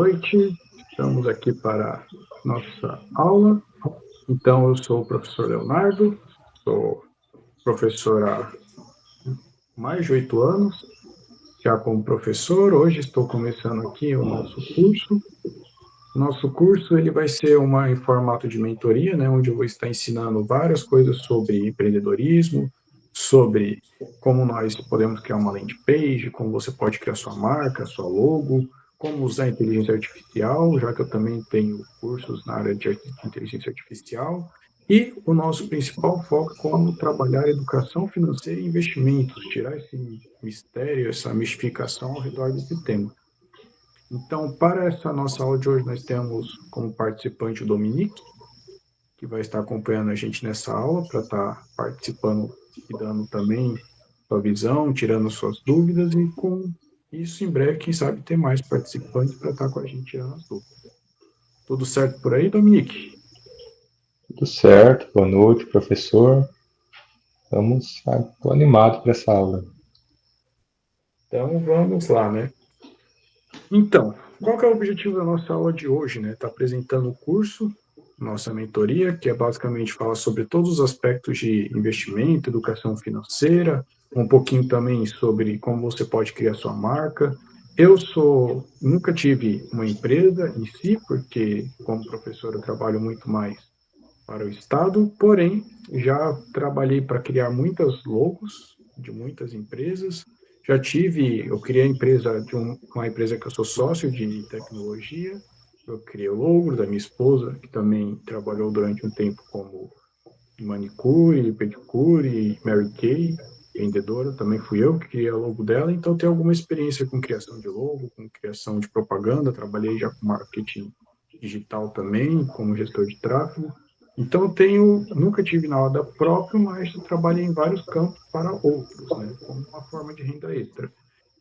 noite, estamos aqui para nossa aula. Então, eu sou o professor Leonardo, sou professor há mais de 8 anos, já como professor. Hoje estou começando aqui o nosso curso. Nosso curso ele vai ser em formato de mentoria, né, onde eu vou estar ensinando várias coisas sobre empreendedorismo, sobre como nós podemos criar uma landing page, como você pode criar sua marca, sua logo, como usar a inteligência artificial, já que eu também tenho cursos na área de inteligência artificial, e o nosso principal foco é como trabalhar educação financeira e investimentos, tirar esse mistério, essa mistificação ao redor desse tema. Então, para essa nossa aula de hoje, nós temos como participante o Dominique, que vai estar acompanhando a gente nessa aula, para estar participando e dando também sua visão, tirando suas dúvidas, e com isso, em breve, quem sabe, ter mais participantes para estar com a gente tirando as dúvidas. Tudo certo por aí, Dominique? Tudo certo, boa noite, professor. Estou animado para essa aula. Então, vamos lá, né? Então, qual que é o objetivo da nossa aula de hoje, né? Está apresentando o curso, nossa mentoria, que é basicamente falar sobre todos os aspectos de investimento, educação financeira, um pouquinho também sobre como você pode criar sua marca. Nunca tive uma empresa em si, porque como professor eu trabalho muito mais para o Estado, porém já trabalhei para criar muitas logos de muitas empresas. Eu criei a empresa uma empresa que eu sou sócio de tecnologia. Eu criei o logo da minha esposa, que também trabalhou durante um tempo como manicure, pedicure, Mary Kay, vendedora. Também fui eu que criei o logo dela, então tenho alguma experiência com criação de logo, com criação de propaganda. Trabalhei já com marketing digital também, como gestor de tráfego. Então, nunca tive nada próprio, mas trabalhei em vários campos para outros, né, como uma forma de renda extra,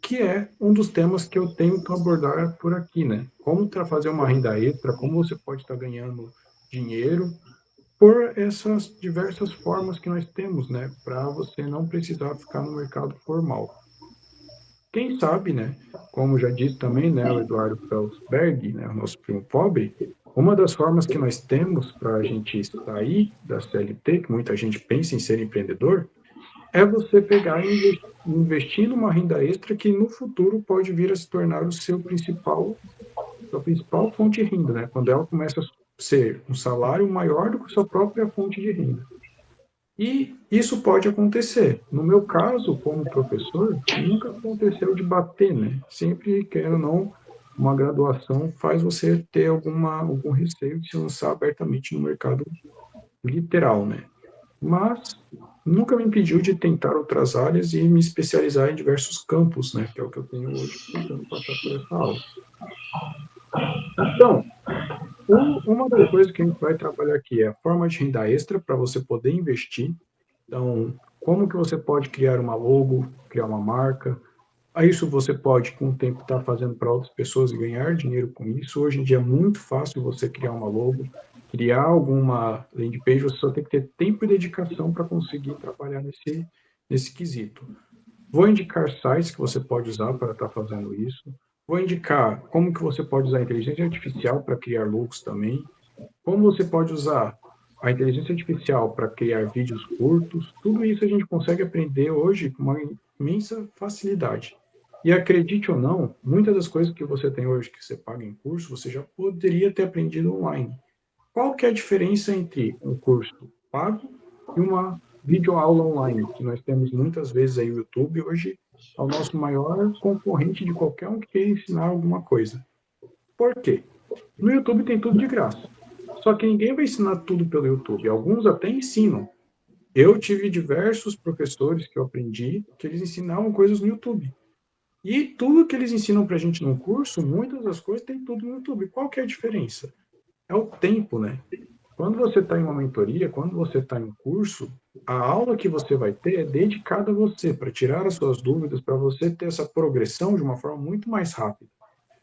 que é um dos temas que eu tenho que abordar por aqui, né? Como fazer uma renda extra, como você pode estar ganhando dinheiro por essas diversas formas que nós temos, né, para você não precisar ficar no mercado formal. Quem sabe, né, como já disse também, né, o Eduardo Felsberg, né, o nosso primo pobre, uma das formas que nós temos para a gente sair da CLT, que muita gente pensa em ser empreendedor, é você pegar e investir numa renda extra que no futuro pode vir a se tornar sua principal fonte de renda, né? Quando ela começa a ser um salário maior do que a sua própria fonte de renda. E isso pode acontecer. No meu caso, como professor, nunca aconteceu de bater, né? Sempre, querendo ou não, uma graduação faz você ter algum receio de se lançar abertamente no mercado literal, né? Mas nunca me impediu de tentar outras áreas e me especializar em diversos campos, né? Que é o que eu tenho hoje, tentando passar por essa aula. Então, uma das coisas que a gente vai trabalhar aqui é a forma de renda extra para você poder investir. Então, como que você pode criar uma logo, criar uma marca? A isso você pode, com o tempo, estar fazendo para outras pessoas e ganhar dinheiro com isso. Hoje em dia é muito fácil você criar uma logo, criar alguma landing page, você só tem que ter tempo e dedicação para conseguir trabalhar nesse quesito. Vou indicar sites que você pode usar para estar fazendo isso. Vou indicar como que você pode usar a inteligência artificial para criar logos também. Como você pode usar a inteligência artificial para criar vídeos curtos. Tudo isso a gente consegue aprender hoje com uma imensa facilidade. E acredite ou não, muitas das coisas que você tem hoje que você paga em curso, você já poderia ter aprendido online. Qual que é a diferença entre um curso pago e uma videoaula online, que nós temos muitas vezes aí o YouTube hoje é o nosso maior concorrente de qualquer um que queira ensinar alguma coisa. Por quê? No YouTube tem tudo de graça. Só que ninguém vai ensinar tudo pelo YouTube. Alguns até ensinam. Eu tive diversos professores que eu aprendi que eles ensinavam coisas no YouTube. E tudo que eles ensinam para a gente no curso, muitas das coisas tem tudo no YouTube. Qual que é a diferença? É o tempo, né? Quando você está em uma mentoria, quando você está em um curso, a aula que você vai ter é dedicada a você, para tirar as suas dúvidas, para você ter essa progressão de uma forma muito mais rápida.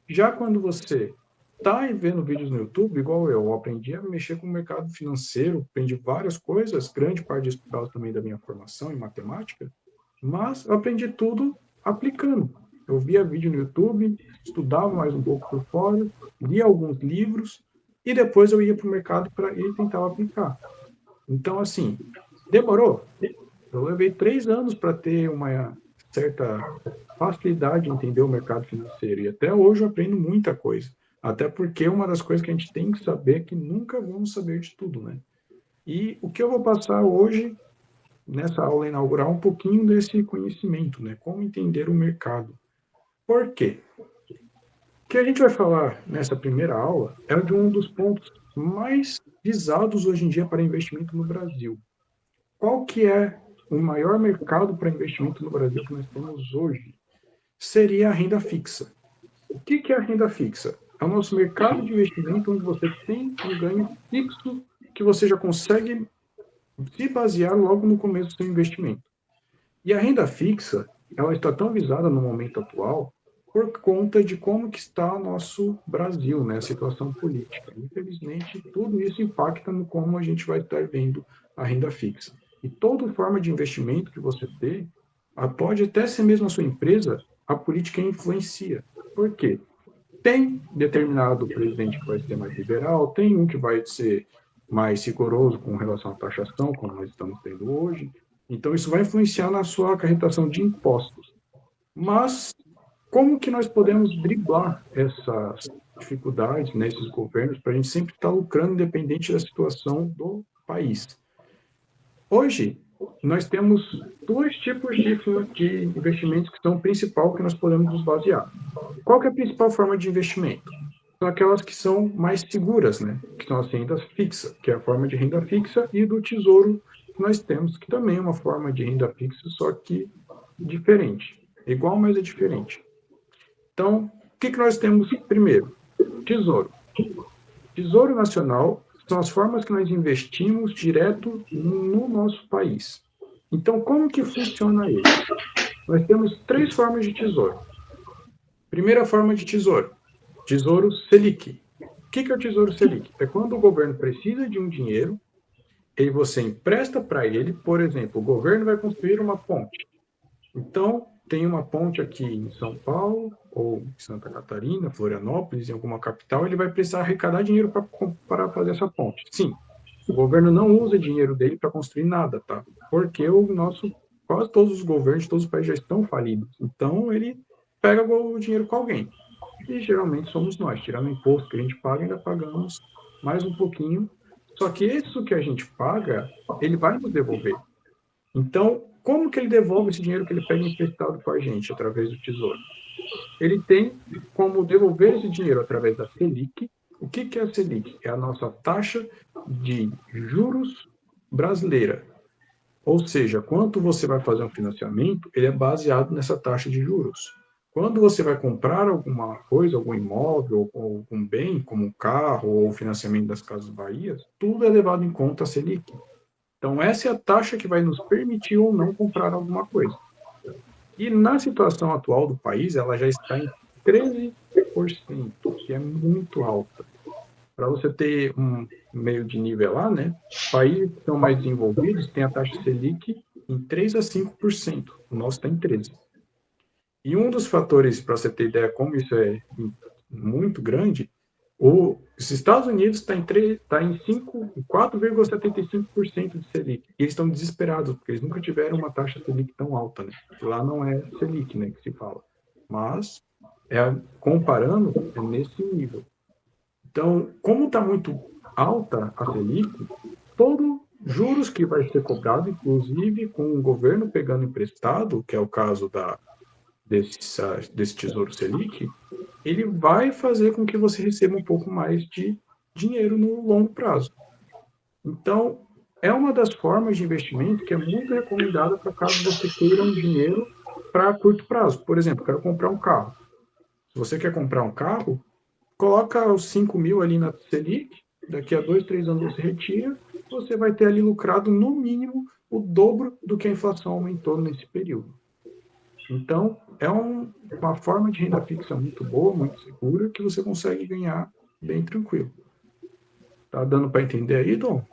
Já quando você está vendo vídeos no YouTube, igual eu aprendi a mexer com o mercado financeiro, aprendi várias coisas, grande parte disso por causa também da minha formação em matemática, mas eu aprendi tudo aplicando. Eu via vídeo no YouTube, estudava mais um pouco por fora, lia alguns livros e depois eu ia para o mercado e tentava aplicar. Então, assim, demorou. Eu levei 3 anos para ter uma certa facilidade em entender o mercado financeiro. E até hoje eu aprendo muita coisa. Até porque uma das coisas que a gente tem que saber é que nunca vamos saber de tudo, né? E o que eu vou passar hoje, nessa aula inaugural, um pouquinho desse conhecimento, né? Como entender o mercado. Por quê? O que a gente vai falar nessa primeira aula é de um dos pontos mais visados hoje em dia para investimento no Brasil. Qual que é o maior mercado para investimento no Brasil que nós temos hoje? Seria a renda fixa. O que é a renda fixa? É o nosso mercado de investimento onde você tem um ganho fixo que você já consegue se basear logo no começo do seu investimento. E a renda fixa, ela está tão visada no momento atual por conta de como que está o nosso Brasil, né, a situação política. Infelizmente, tudo isso impacta no como a gente vai estar vendo a renda fixa. E toda forma de investimento que você ter, pode até ser mesmo a sua empresa, a política influencia. Por quê? Tem determinado presidente que vai ser mais liberal, tem um que vai ser mais rigoroso com relação à taxação, como nós estamos tendo hoje. Então, isso vai influenciar na sua acarretação de impostos. Mas, como que nós podemos driblar essas dificuldades nesses governos para a gente sempre estar lucrando independente da situação do país? Hoje, nós temos 2 tipos de investimentos que são o principal que nós podemos nos basear. Qual que é a principal forma de investimento? São aquelas que são mais seguras, né? Que são as rendas fixas, que é a forma de renda fixa, e do tesouro que nós temos, que também é uma forma de renda fixa, só que diferente. Igual, mas é diferente. Então, o que nós temos primeiro? Tesouro. Tesouro Nacional são as formas que nós investimos direto no nosso país. Então, como que funciona ele? Nós temos 3 formas de tesouro. Primeira forma de tesouro, Tesouro Selic. O que é o Tesouro Selic? É quando o governo precisa de um dinheiro e você empresta para ele, por exemplo, o governo vai construir uma ponte. Então, tem uma ponte aqui em São Paulo, ou em Santa Catarina, Florianópolis, em alguma capital, ele vai precisar arrecadar dinheiro para fazer essa ponte. Sim, o governo não usa dinheiro dele para construir nada, tá? Porque quase todos os governos de todos os países já estão falidos. Então, ele pega o dinheiro com alguém. E geralmente somos nós, tirando o imposto que a gente paga, ainda pagamos mais um pouquinho. Só que isso que a gente paga, ele vai nos devolver. Então, como que ele devolve esse dinheiro que ele pega emprestado com a gente, através do Tesouro? Ele tem como devolver esse dinheiro através da Selic. O que é a Selic? É a nossa taxa de juros brasileira. Ou seja, quando você vai fazer um financiamento, ele é baseado nessa taxa de juros. Quando você vai comprar alguma coisa, algum imóvel, ou algum bem, como um carro ou o financiamento das Casas Bahia, tudo é levado em conta a Selic. Então, essa é a taxa que vai nos permitir ou não comprar alguma coisa. E na situação atual do país, ela já está em 13%, que é muito alta. Para você ter um meio de nivelar, né? Países que são mais desenvolvidos têm a taxa Selic em 3 a 5%. O nosso está em 13%. E um dos fatores, para você ter ideia como isso é muito grande, os Estados Unidos está em 4,75% de Selic. E eles estão desesperados, porque eles nunca tiveram uma taxa Selic tão alta, né? Lá não é Selic, né, que se fala. Mas, comparando, é nesse nível. Então, como está muito alta a Selic, todo juros que vai ser cobrado, inclusive com o governo pegando emprestado, que é o caso desse Tesouro Selic, ele vai fazer com que você receba um pouco mais de dinheiro no longo prazo. Então, é uma das formas de investimento que é muito recomendada para caso você queira um dinheiro para curto prazo. Por exemplo, quero comprar um carro. Se você quer comprar um carro, coloca os 5 mil ali na Selic, daqui a 2, 3 anos você retira, você vai ter ali lucrado no mínimo o dobro do que a inflação aumentou nesse período. Então, é uma forma de renda fixa muito boa, muito segura, que você consegue ganhar bem tranquilo. Tá dando para entender aí, Dom?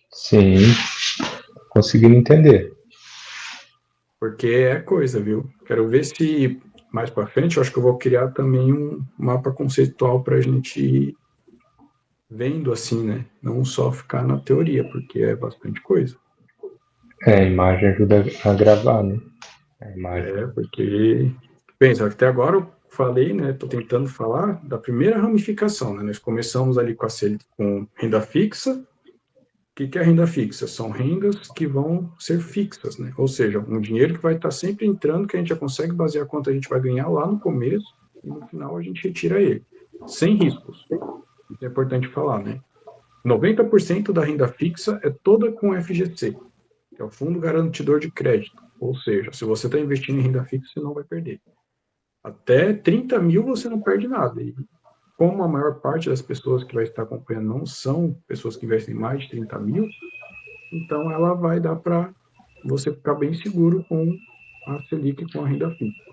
Sim, conseguindo entender. Porque é coisa, viu? Quero ver se mais para frente, eu acho que eu vou criar também um mapa conceitual para a gente ir vendo assim, né? Não só ficar na teoria, porque é bastante coisa. A imagem ajuda a gravar, né? A imagem. Porque, pensa, até agora eu falei, né? Estou tentando falar da primeira ramificação, né? Nós começamos ali com renda fixa. O que é renda fixa? São rendas que vão ser fixas, né? Ou seja, um dinheiro que vai estar sempre entrando, que a gente já consegue basear quanto a gente vai ganhar lá no começo, e no final a gente retira ele, sem riscos. Isso é importante falar, né? 90% da renda fixa é toda com FGC, que é o Fundo Garantidor de Crédito. Ou seja, se você está investindo em renda fixa, você não vai perder. Até 30 mil você não perde nada. E como a maior parte das pessoas que vai estar acompanhando não são pessoas que investem mais de 30 mil, então ela vai dar para você ficar bem seguro com a Selic e com a renda fixa.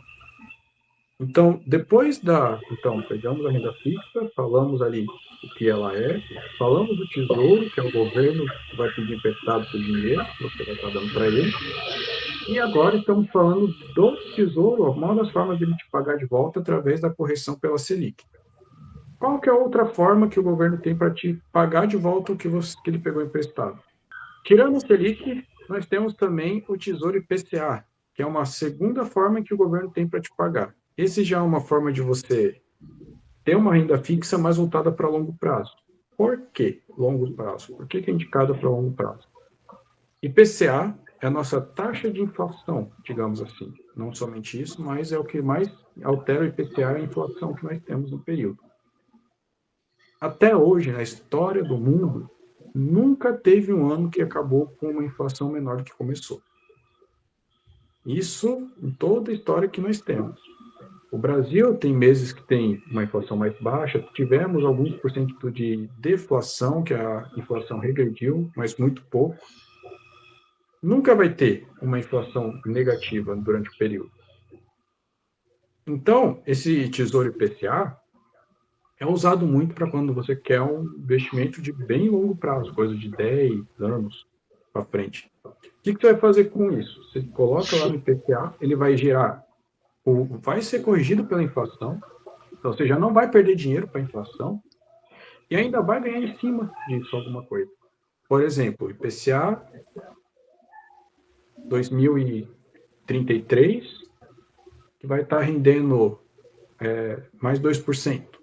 Então, então, pegamos a renda fixa, falamos ali o que ela é, falamos do tesouro, que é o governo que vai pedir emprestado seu dinheiro, você vai estar dando para ele, e agora estamos falando do tesouro, uma das formas de ele te pagar de volta através da correção pela Selic. Qual que é a outra forma que o governo tem para te pagar de volta o que ele pegou emprestado? Tirando o Selic, nós temos também o Tesouro IPCA, que é uma segunda forma que o governo tem para te pagar. Esse já é uma forma de você ter uma renda fixa mais voltada para longo prazo. Por que longo prazo? Por que é indicada para longo prazo? IPCA é a nossa taxa de inflação, digamos assim. Não somente isso, mas é o que mais altera o IPCA, a inflação que nós temos no período. Até hoje, na história do mundo, nunca teve um ano que acabou com uma inflação menor do que começou. Isso em toda a história que nós temos. O Brasil tem meses que tem uma inflação mais baixa, tivemos alguns % de deflação, que a inflação regrediu, mas muito pouco. Nunca vai ter uma inflação negativa durante o período. Então, esse Tesouro IPCA é usado muito para quando você quer um investimento de bem longo prazo, coisa de 10 anos para frente. O que você vai fazer com isso? Você coloca lá no IPCA, ele vai gerar, vai ser corrigido pela inflação, então você já não vai perder dinheiro para a inflação e ainda vai ganhar em cima disso alguma coisa. Por exemplo, IPCA 2033, que vai estar rendendo mais 2%.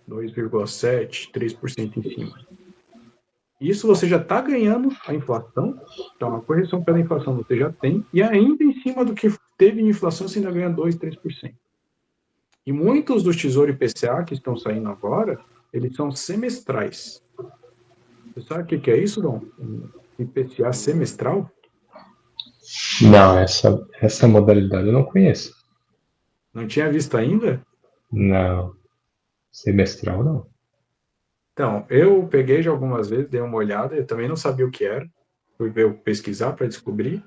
2,7%, 3% em cima. Isso você já está ganhando a inflação, então a correção pela inflação você já tem, e ainda em cima do que teve de inflação você ainda ganha 2%, 3%. E muitos dos Tesouro IPCA que estão saindo agora, eles são semestrais. Você sabe o que é isso, Dom? Um IPCA semestral? Não, essa modalidade eu não conheço. Não tinha visto ainda? Não. Semestral, não. Então, eu peguei já algumas vezes, dei uma olhada, eu também não sabia o que era, fui pesquisar para descobrir.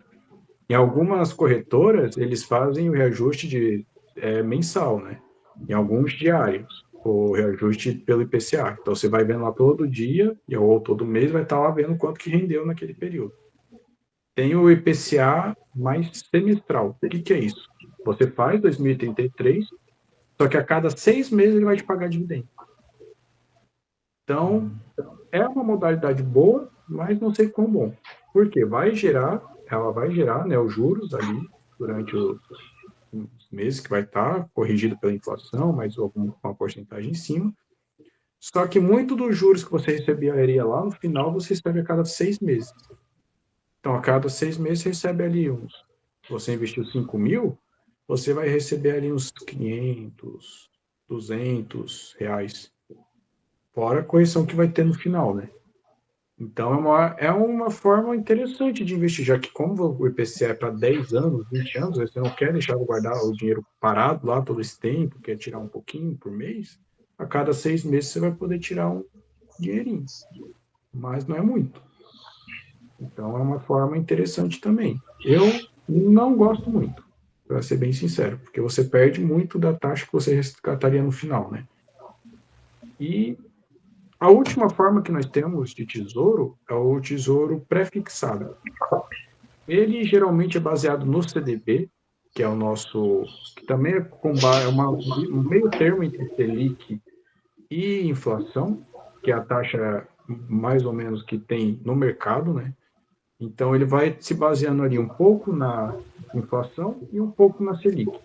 Em algumas corretoras, eles fazem o reajuste mensal, né? Em alguns diários, o reajuste pelo IPCA. Então, você vai vendo lá todo dia, ou todo mês, vai estar lá vendo quanto que rendeu naquele período. Tem o IPCA mais semestral. O que é isso? Você faz 2033, só que a cada 6 meses ele vai te pagar dividendo. Então, é uma modalidade boa, mas não sei quão bom. Por quê? Ela vai gerar, né, os juros ali durante os meses que vai estar corrigido pela inflação, mas uma porcentagem em cima. Só que muito dos juros que você receberia lá no final, você recebe a cada 6 meses. Então, a cada 6 meses, você recebe ali você investiu 5 mil, você vai receber ali uns 500, 200 reais. Fora a correção que vai ter no final, né? Então, é uma forma interessante de investir, já que como o IPCA é para 10 anos, 20 anos, você não quer deixar guardar o dinheiro parado lá todo esse tempo, quer tirar um pouquinho por mês, a cada 6 meses você vai poder tirar um dinheirinho. Mas não é muito. Então, é uma forma interessante também. Eu não gosto muito, para ser bem sincero, porque você perde muito da taxa que você resgataria no final, né? E a última forma que nós temos de tesouro é o tesouro pré-fixado. Ele geralmente é baseado no CDB, que é o nosso, que também é um meio termo entre Selic e inflação, que é a taxa mais ou menos que tem no mercado, né? Então ele vai se baseando ali um pouco na inflação e um pouco na Selic.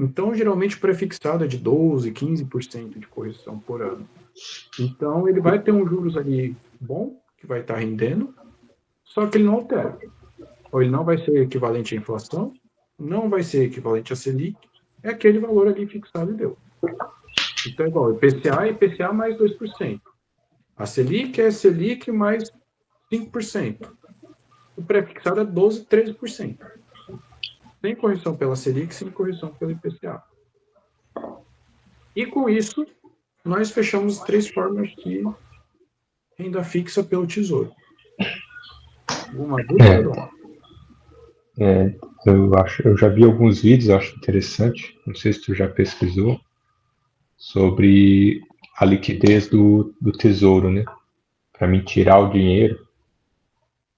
Então, geralmente, o prefixado é de 12%, 15% de correção por ano. Então, ele vai ter um juros ali bom, que vai estar rendendo, só que ele não altera. Ou ele não vai ser equivalente à inflação, não vai ser equivalente à Selic, é aquele valor ali fixado e deu. Então, é igual, IPCA é IPCA mais 2%. A Selic é Selic mais 5%. O prefixado é 12%, 13%. Sem correção pela Selic, sem correção pelo IPCA. E com isso, nós fechamos 3 formas de renda fixa pelo Tesouro. Alguma dúvida, Dom? Eu já vi alguns vídeos, acho interessante, não sei se tu já pesquisou, sobre a liquidez do tesouro, né? Para mim tirar o dinheiro,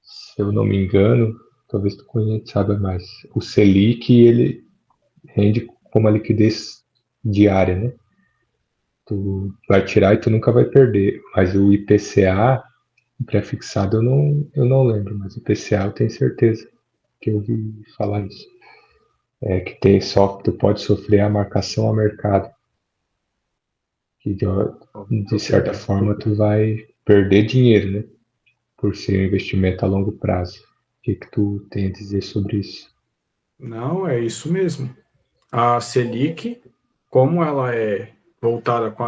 se eu não me engano, talvez tu saiba mais, o Selic, ele rende com uma liquidez diária, né? Tu vai tirar e tu nunca vai perder, mas o IPCA, pré-fixado, eu não lembro, mas o IPCA eu tenho certeza que eu ouvi falar isso. Que tem só que tu pode sofrer a marcação a mercado, que de certa forma tu vai perder dinheiro, né? Por ser um investimento a longo prazo. O que tu tem a dizer sobre isso? Não, é isso mesmo. A Selic, como ela é voltada com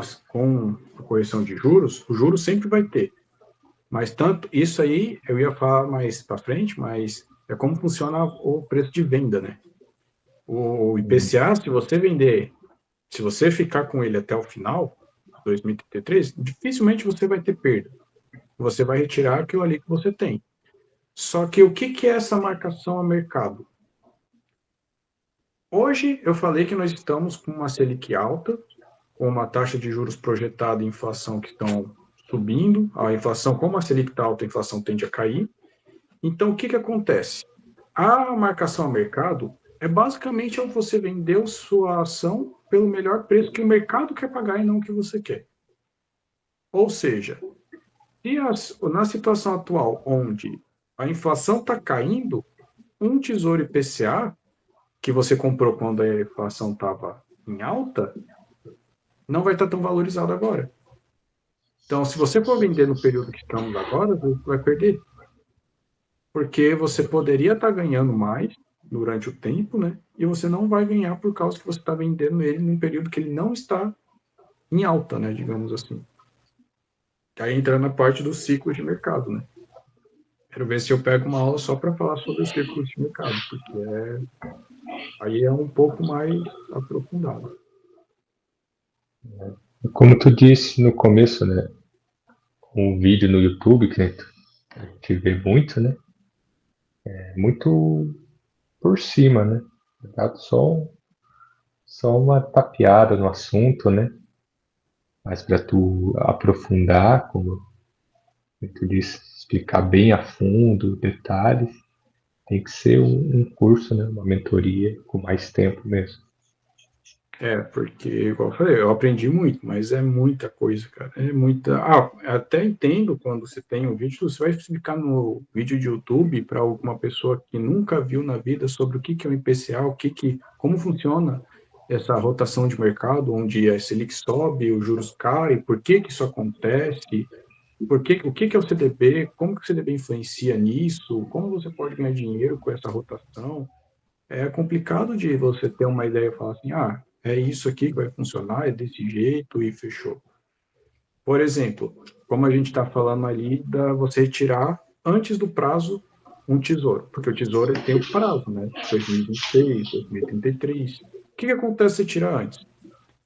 a correção de juros, o juro sempre vai ter. Mas tanto isso aí, eu ia falar mais para frente, mas é como funciona o preço de venda, né? O IPCA, se você vender, se você ficar com ele até o final, 2033, dificilmente você vai ter perda. Você vai retirar aquilo ali que você tem. Só que o que é essa marcação a mercado? Hoje eu falei que nós estamos com uma Selic alta, com uma taxa de juros projetada e inflação que estão subindo. A inflação, como a Selic está alta, a inflação tende a cair. Então, o que acontece? A marcação a mercado é basicamente você vender sua ação pelo melhor preço que o mercado quer pagar e não o que você quer. Ou seja, na situação atual, onde a inflação está caindo, um tesouro IPCA, que você comprou quando a inflação estava em alta, não vai estar tão valorizado agora. Então, se você for vender no período que estamos agora, você vai perder. Porque você poderia estar ganhando mais durante o tempo, né? E você não vai ganhar por causa que você está vendendo ele num período que ele não está em alta, né? Digamos assim. Aí entra na parte do ciclo de mercado, né? Quero ver se eu pego uma aula só para falar sobre os ciclos de mercado, porque aí é um pouco mais aprofundado. Como tu disse no começo, né? Um vídeo no YouTube que a gente vê muito, né? É muito por cima, né? Dado só uma tapeada no assunto, né? Mas para tu aprofundar, como tu disse, explicar bem a fundo, detalhes, tem que ser um curso, né? Uma mentoria com mais tempo mesmo. Porque, igual eu falei, eu aprendi muito, mas é muita coisa, cara. É muita. Até entendo quando você tem um vídeo, você vai explicar no vídeo de YouTube para alguma pessoa que nunca viu na vida sobre o que é o IPCA, como funciona essa rotação de mercado, onde a Selic sobe, os juros caem, por que isso acontece, o que é o CDB, como que o CDB influencia nisso, como você pode ganhar dinheiro com essa rotação. É complicado de você ter uma ideia e falar assim, é isso aqui que vai funcionar, é desse jeito e fechou. Por exemplo, como a gente está falando ali, você retirar antes do prazo um tesouro, porque o tesouro ele tem o prazo, né? 2026, 2033. O que acontece se tirar antes?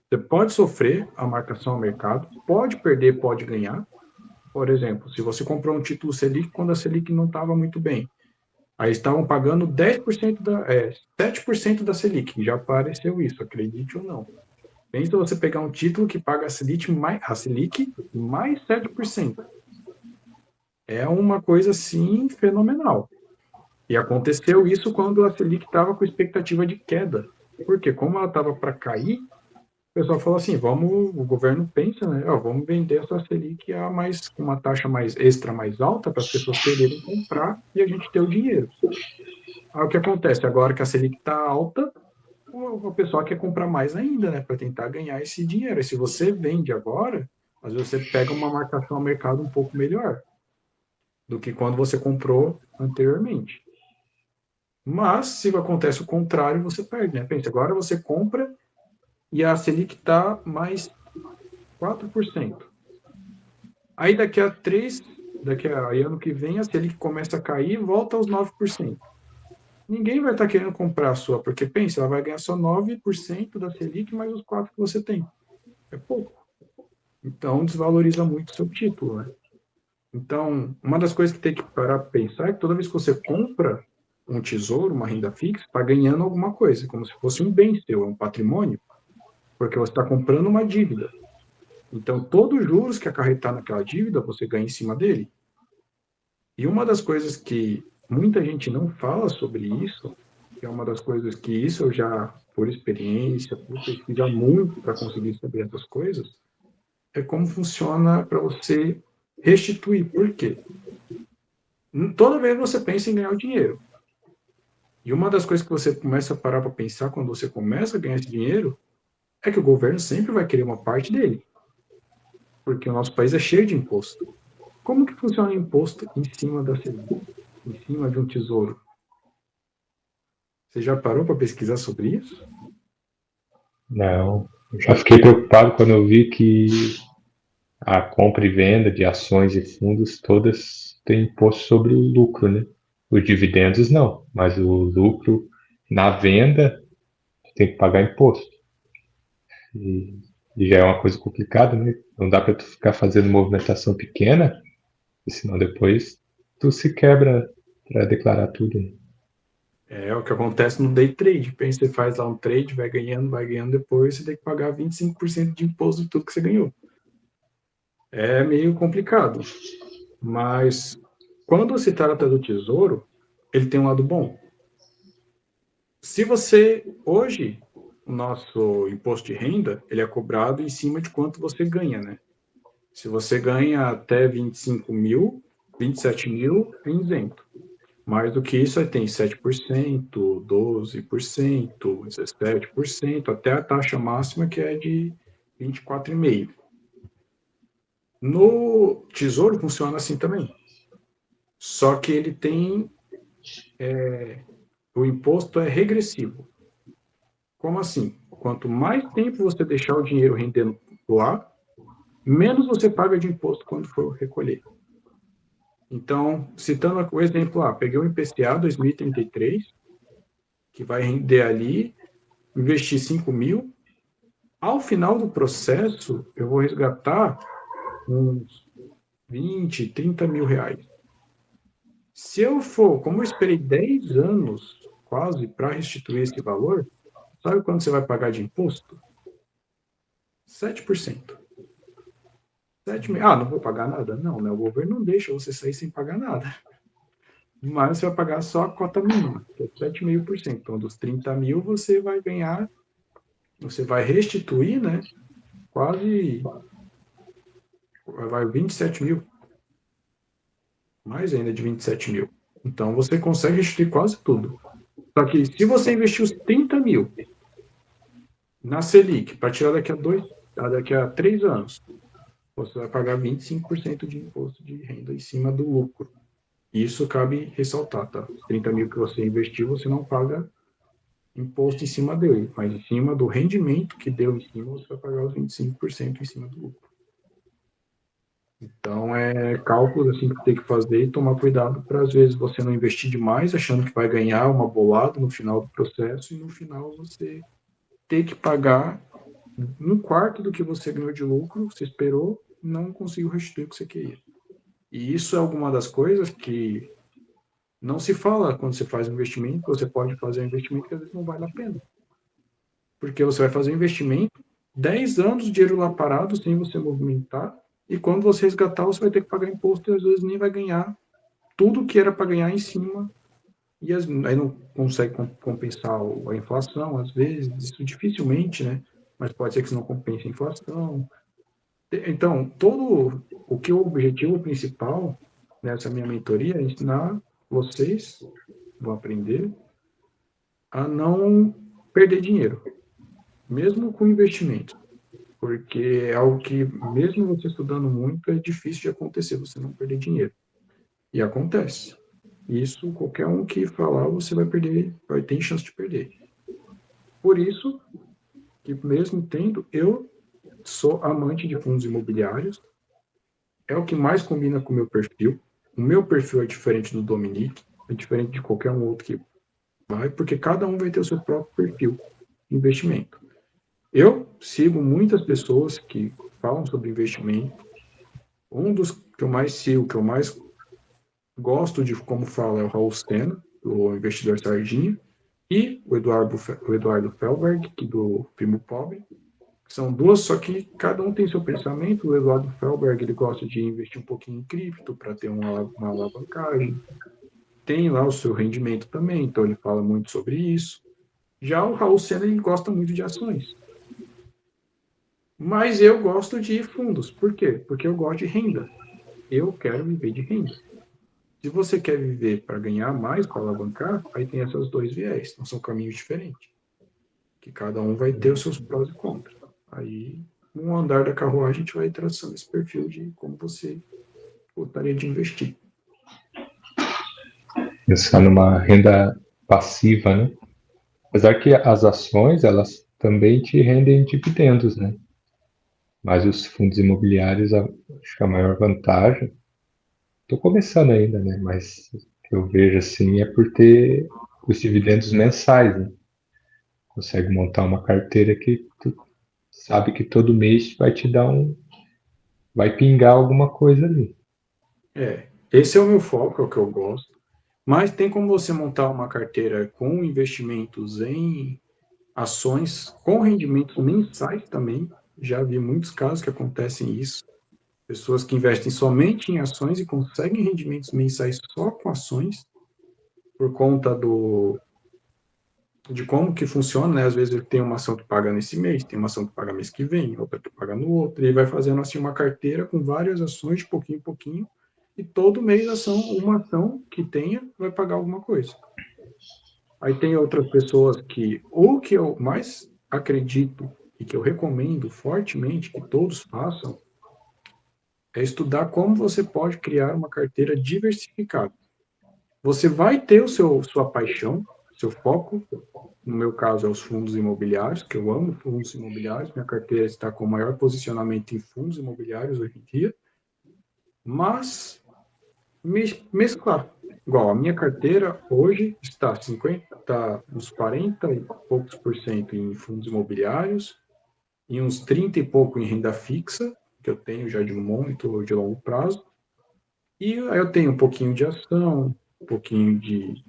Você pode sofrer a marcação ao mercado, pode perder, pode ganhar. Por exemplo, se você comprou um título Selic quando a Selic não estava muito bem, aí estavam pagando 7% da Selic, já apareceu isso, acredite ou não. Pensa você pegar um título que paga a Selic mais 7%. É uma coisa, assim, fenomenal. E aconteceu isso quando a Selic estava com expectativa de queda. Porque como ela estava para cair, o pessoal falou assim, o governo pensa, né? Vamos vender essa Selic a mais, com uma taxa mais extra mais alta para as pessoas quererem comprar e a gente ter o dinheiro. Aí o que acontece? Agora que a Selic está alta, o pessoal quer comprar mais ainda, né? Para tentar ganhar esse dinheiro. E se você vende agora, às vezes você pega uma marcação ao mercado um pouco melhor do que quando você comprou anteriormente. Mas, se acontece o contrário, você perde, né? Pensa, agora você compra e a Selic está mais 4%. Aí aí ano que vem, a Selic começa a cair e volta aos 9%. Ninguém vai estar querendo comprar a sua, porque pensa, ela vai ganhar só 9% da Selic mais os 4% que você tem. É pouco. Então, desvaloriza muito o seu título, né? Então, uma das coisas que tem que parar para pensar é que toda vez que você compra um tesouro, uma renda fixa, está ganhando alguma coisa, como se fosse um bem seu, um patrimônio, porque você está comprando uma dívida. Então, todos os juros que acarretar naquela dívida, você ganha em cima dele. E uma das coisas que muita gente não fala sobre isso, que é uma das coisas que isso eu já, por experiência, por pesquisar muito para conseguir saber essas coisas, é como funciona para você restituir. Por quê? Toda vez você pensa em ganhar o dinheiro. E uma das coisas que você começa a parar para pensar quando você começa a ganhar esse dinheiro é que o governo sempre vai querer uma parte dele. Porque o nosso país é cheio de imposto. Como que funciona o imposto em cima da Selic? Em cima de um tesouro? Você já parou para pesquisar sobre isso? Não. Eu já fiquei preocupado quando eu vi que a compra e venda de ações e fundos todas têm imposto sobre o lucro, né? Os dividendos não, mas o lucro na venda tem que pagar imposto. E, e já é uma coisa complicada, né? Não dá para tu ficar fazendo movimentação pequena, senão depois tu se quebra para declarar tudo, né? É o que acontece no day trade. Pensa, você faz lá um trade, vai ganhando, depois você tem que pagar 25% de imposto de tudo que você ganhou. É meio complicado. Mas quando se trata do tesouro, ele tem um lado bom. Se você, hoje, o nosso imposto de renda, ele é cobrado em cima de quanto você ganha, né? Se você ganha até 25 mil, 27 mil, é isento. Mais do que isso, aí tem 7%, 12%, 17%, até a taxa máxima que é de 24,5%. No Tesouro funciona assim também. Só que ele tem... o imposto é regressivo. Como assim? Quanto mais tempo você deixar o dinheiro rendendo lá, menos você paga de imposto quando for recolher. Então, citando o exemplo lá, peguei o IPCA 2033, que vai render ali, investi 5 mil, ao final do processo, eu vou resgatar uns 20, 30 mil reais. Se eu for, como eu esperei 10 anos quase para restituir esse valor, sabe quanto você vai pagar de imposto? 7%. Não vou pagar nada? Não, né? O governo não deixa você sair sem pagar nada. Mas você vai pagar só a cota mínima, que é 7,5%. Então, dos 30 mil, você vai ganhar, você vai restituir, né? Quase, vai 27 mil. Mais ainda de 27 mil. Então, você consegue restituir quase tudo. Só que, se você investir os 30 mil na Selic, para tirar daqui a 3 anos, você vai pagar 25% de imposto de renda em cima do lucro. Isso cabe ressaltar, tá? Os 30 mil que você investiu, você não paga imposto em cima dele, mas em cima do rendimento que deu em cima, você vai pagar os 25% em cima do lucro. Então, é cálculos assim que tem que fazer e tomar cuidado para, às vezes, você não investir demais, achando que vai ganhar uma bolada no final do processo e no final você ter que pagar um quarto do que você ganhou de lucro, você esperou, não conseguiu restituir o que você queria. E isso é alguma das coisas que não se fala quando você faz um investimento, você pode fazer um investimento que às vezes não vale a pena. Porque você vai fazer um investimento, 10 anos de dinheiro lá parado, sem você movimentar, e quando você resgatar, você vai ter que pagar imposto e às vezes nem vai ganhar tudo que era para ganhar em cima e aí não consegue compensar a inflação, às vezes, isso dificilmente, né? Mas pode ser que isso não compense a inflação. Então, todo o que o objetivo principal nessa minha mentoria é ensinar vocês, vão aprender, a não perder dinheiro, mesmo com investimento. Porque é algo que, mesmo você estudando muito, é difícil de acontecer, você não perder dinheiro. E acontece. Isso, qualquer um que falar, você vai perder, vai ter chance de perder. Por isso, que mesmo tendo, eu sou amante de fundos imobiliários, é o que mais combina com o meu perfil. O meu perfil é diferente do Dominique, é diferente de qualquer um outro que vai, porque cada um vai ter o seu próprio perfil de investimento. Eu sigo muitas pessoas que falam sobre investimento. Um dos que eu mais sigo, que eu mais gosto de como fala, é o Raul Sena, o Investidor Sardinha, e o Eduardo Felberg, que do Primo Pobre. São duas, só que cada um tem seu pensamento. O Eduardo Felberg, ele gosta de investir um pouquinho em cripto para ter uma alavancagem. Tem lá o seu rendimento também, então ele fala muito sobre isso. Já o Raul Sena, ele gosta muito de ações. Mas eu gosto de fundos. Por quê? Porque eu gosto de renda. Eu quero viver de renda. Se você quer viver para ganhar mais, para alavancar, aí tem esses dois viés. Não são caminhos diferentes. Que cada um vai ter os seus prós e contras. Aí, no andar da carruagem, a gente vai traçando esse perfil de como você gostaria de investir. Pensar numa renda passiva, né? Apesar que as ações, elas também te rendem dividendos, né? Mas os fundos imobiliários, acho que a maior vantagem, estou começando ainda, né? Mas o que eu vejo assim é por ter os dividendos mensais, né? Consegue montar uma carteira que tu sabe que todo mês vai te dar vai pingar alguma coisa ali. Esse é o meu foco, é o que eu gosto. Mas tem como você montar uma carteira com investimentos em ações, com rendimentos mensais também. Já vi muitos casos que acontecem isso. Pessoas que investem somente em ações e conseguem rendimentos mensais só com ações, por conta de como que funciona, né? Às vezes ele tem uma ação que paga nesse mês, tem uma ação que paga mês que vem, outra que paga no outro, e ele vai fazendo assim uma carteira com várias ações, de pouquinho em pouquinho, e todo mês uma ação que tenha vai pagar alguma coisa. Aí tem outras pessoas que, o que eu mais acredito e que eu recomendo fortemente que todos façam, é estudar como você pode criar uma carteira diversificada. Você vai ter sua paixão, seu foco. No meu caso, é os fundos imobiliários, que eu amo fundos imobiliários. Minha carteira está com o maior posicionamento em fundos imobiliários hoje em dia. Mas mesclar. Igual, a minha carteira hoje está uns 40 e poucos por cento em fundos imobiliários e uns 30 e pouco em renda fixa, que eu tenho já de um monte de longo prazo. E aí eu tenho um pouquinho de ação, um pouquinho de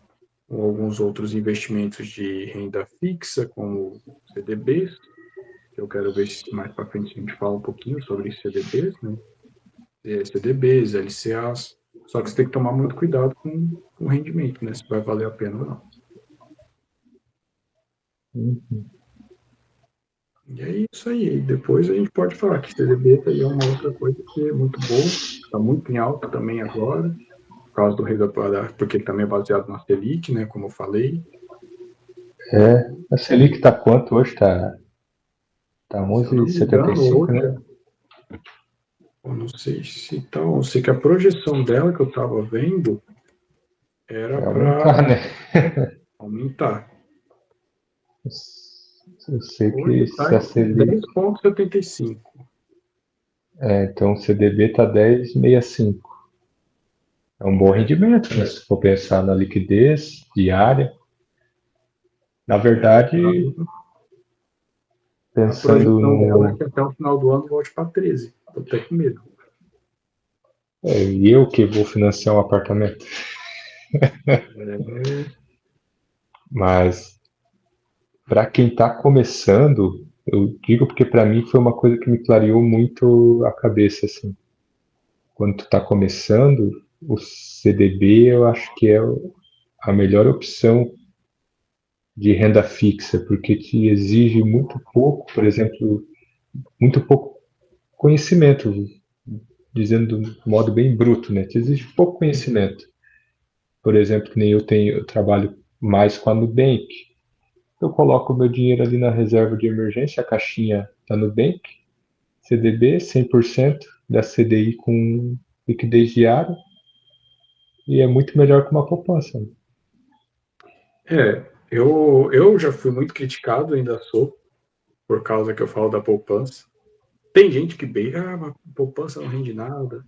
alguns outros investimentos de renda fixa, como CDBs, que eu quero ver se mais para frente a gente fala um pouquinho sobre CDBs, né? CDBs, LCAs, só que você tem que tomar muito cuidado com o rendimento, né? Se vai valer a pena ou não. E é isso aí. Depois a gente pode falar que CDB aí é uma outra coisa que é muito boa, está muito em alta também agora, por causa do rei porque ele também é baseado na Selic, né? Como eu falei. A Selic está quanto hoje? Tá 11,75, né? Eu não sei se tá, eu sei que a projeção dela que eu estava vendo era para aumentar. Eu sei Hoje que está se a em Selic... 10,75. então o CDB está 10,65. É um bom rendimento, né? Se for pensar na liquidez diária. Na verdade, A projeção dela é que até o final do ano volte para 13. Estou até com medo. E eu que vou financiar um apartamento. Mas para quem está começando, eu digo porque para mim foi uma coisa que me clareou muito a cabeça, assim. Quando tu está começando, o CDB eu acho que é a melhor opção de renda fixa, porque te exige muito pouco, por exemplo, muito pouco conhecimento, dizendo de modo bem bruto, né? Te exige pouco conhecimento. Por exemplo, que nem eu trabalho mais com a Nubank. Eu coloco o meu dinheiro ali na reserva de emergência, a caixinha da Nubank, CDB, 100% da CDI com liquidez diária, e é muito melhor que uma poupança. Eu já fui muito criticado, ainda sou, por causa que eu falo da poupança. Tem gente que beira, a poupança não rende nada.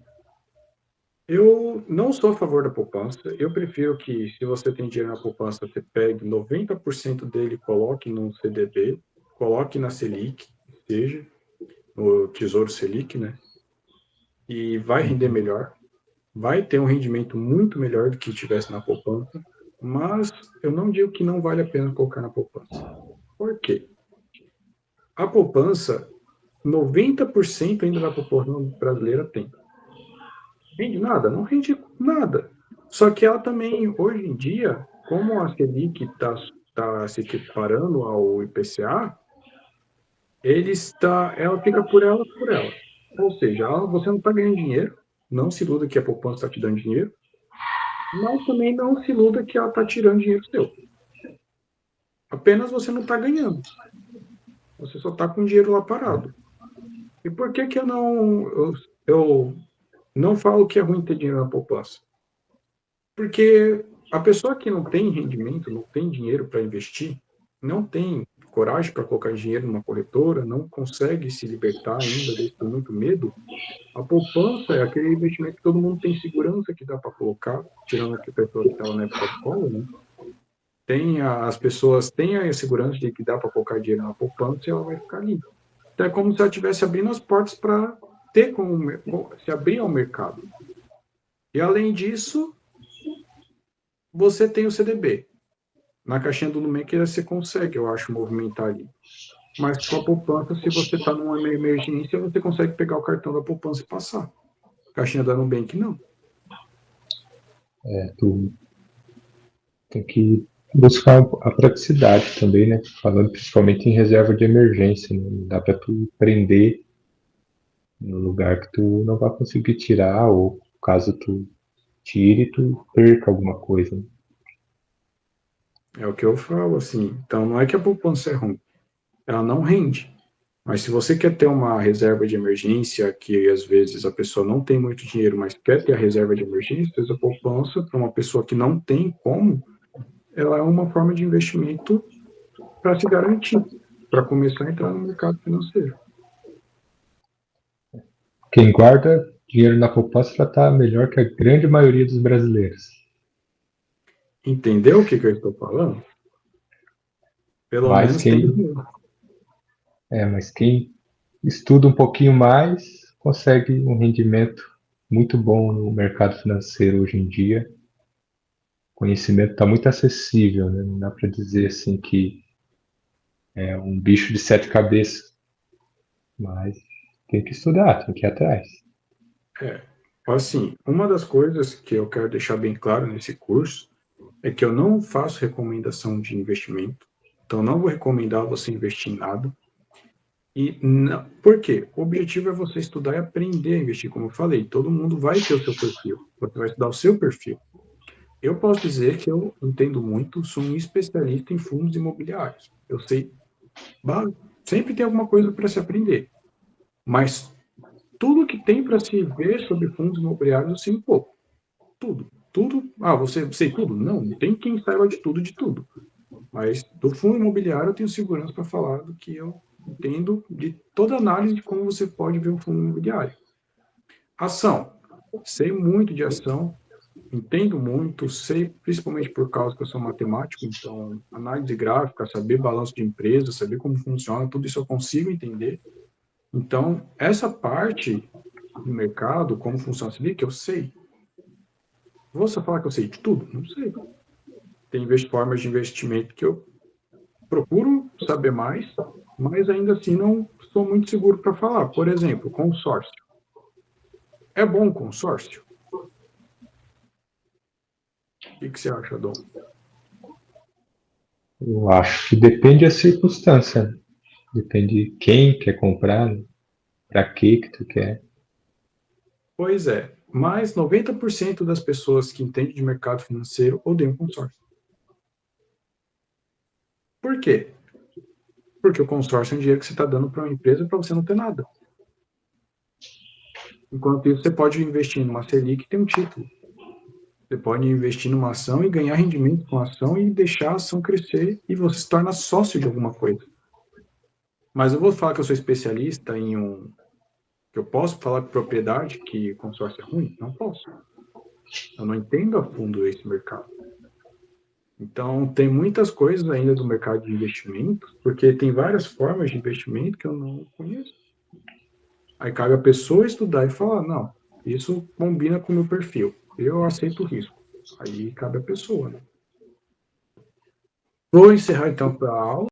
Eu não sou a favor da poupança. Eu prefiro que, se você tem dinheiro na poupança, você pegue 90% dele e coloque no CDB, coloque na Selic, seja no Tesouro Selic, né? E vai render melhor. Vai ter um rendimento muito melhor do que tivesse na poupança. Mas eu não digo que não vale a pena colocar na poupança. Por quê? A poupança, 90% ainda da população brasileira tem. Rende nada? Não rende nada. Só que ela também, hoje em dia, como a Selic está se equiparando ao IPCA, ela fica por ela, por ela. Ou seja, você não está ganhando dinheiro, não se iluda que a poupança está te dando dinheiro, mas também não se iluda que ela está tirando dinheiro seu. Apenas você não está ganhando. Você só está com o dinheiro lá parado. E por que eu não falo que é ruim ter dinheiro na poupança? Porque a pessoa que não tem rendimento, não tem dinheiro para investir, não tem coragem para colocar dinheiro numa corretora, não consegue se libertar ainda desse muito medo, a poupança é aquele investimento que todo mundo tem segurança que dá para colocar, tirando a pessoa que estava na época da escola, né? As pessoas têm a segurança de que dá para colocar dinheiro na poupança e ela vai ficar ali. Então é como se ela estivesse abrindo as portas para ter como se abrir ao mercado. E além disso, você tem o CDB. Na caixinha do Nubank você consegue, eu acho, movimentar ali. Mas com a poupança, se você está numa emergência, você consegue pegar o cartão da poupança e passar. Caixinha da Nubank, não. Tu tem que buscar a praticidade também, né? Falando principalmente em reserva de emergência, né? Não dá para tu prender no lugar que tu não vai conseguir tirar, ou caso tu tire, tu perca alguma coisa, né? É o que eu falo, assim. Então, não é que a poupança é ruim. Ela não rende. Mas se você quer ter uma reserva de emergência, que às vezes a pessoa não tem muito dinheiro, mas quer ter a reserva de emergência, a poupança, para uma pessoa que não tem como, ela é uma forma de investimento para se garantir, para começar a entrar no mercado financeiro. Quem guarda dinheiro na poupança já está melhor que a grande maioria dos brasileiros. Entendeu o que eu estou falando? Pelo Mas menos tem. mas quem estuda um pouquinho mais consegue um rendimento muito bom no mercado financeiro hoje em dia. O conhecimento está muito acessível, né? Não dá para dizer assim que é um bicho de sete cabeças, mas tem que estudar, tem que ir atrás. É, assim, uma das coisas que eu quero deixar bem claro nesse curso é que eu não faço recomendação de investimento, então não vou recomendar você investir em nada. E não, por quê? O objetivo é você estudar e aprender a investir, como eu falei, todo mundo vai ter o seu perfil, você vai estudar o seu perfil. Eu posso dizer que eu entendo muito, sou um especialista em fundos imobiliários. Eu sei, sempre tem alguma coisa para se aprender, mas tudo que tem para se ver sobre fundos imobiliários eu sei um pouco. Tudo. Tudo. Ah, você sei tudo? Não, não tem quem saiba de tudo, de tudo. Mas do fundo imobiliário eu tenho segurança para falar do que eu entendo de toda análise de como você pode ver um fundo imobiliário. Ação. Sei muito de ação, entendo muito, sei principalmente por causa que eu sou matemático, então análise gráfica, saber balanço de empresa, saber como funciona, tudo isso eu consigo entender. Então, essa parte do mercado, como funciona a que eu sei. Vou só falar que eu sei de tudo? Não sei. Tem formas de investimento que eu procuro saber mais, mas ainda assim não sou muito seguro para falar. Por exemplo, consórcio. É bom consórcio? que você acha, Dom? Eu acho que depende da circunstância. Depende de quem quer comprar, para que tu quer. Pois é, mas 90% das pessoas que entendem de mercado financeiro odeiam consórcio. Por quê? Porque o consórcio é um dinheiro que você está dando para uma empresa para você não ter nada. Enquanto isso, você pode investir numa Selic e ter um título. Você pode investir numa ação e ganhar rendimento com a ação e deixar a ação crescer e você se torna sócio de alguma coisa. Mas eu vou falar que eu sou especialista em um... que eu posso falar com propriedade que consórcio é ruim? Não posso. Eu não entendo a fundo esse mercado. Então, tem muitas coisas ainda do mercado de investimentos, porque tem várias formas de investimento que eu não conheço. Aí cabe a pessoa estudar e falar, não, isso combina com o meu perfil. Eu aceito o risco. Aí cabe a pessoa, né? Vou encerrar então a aula.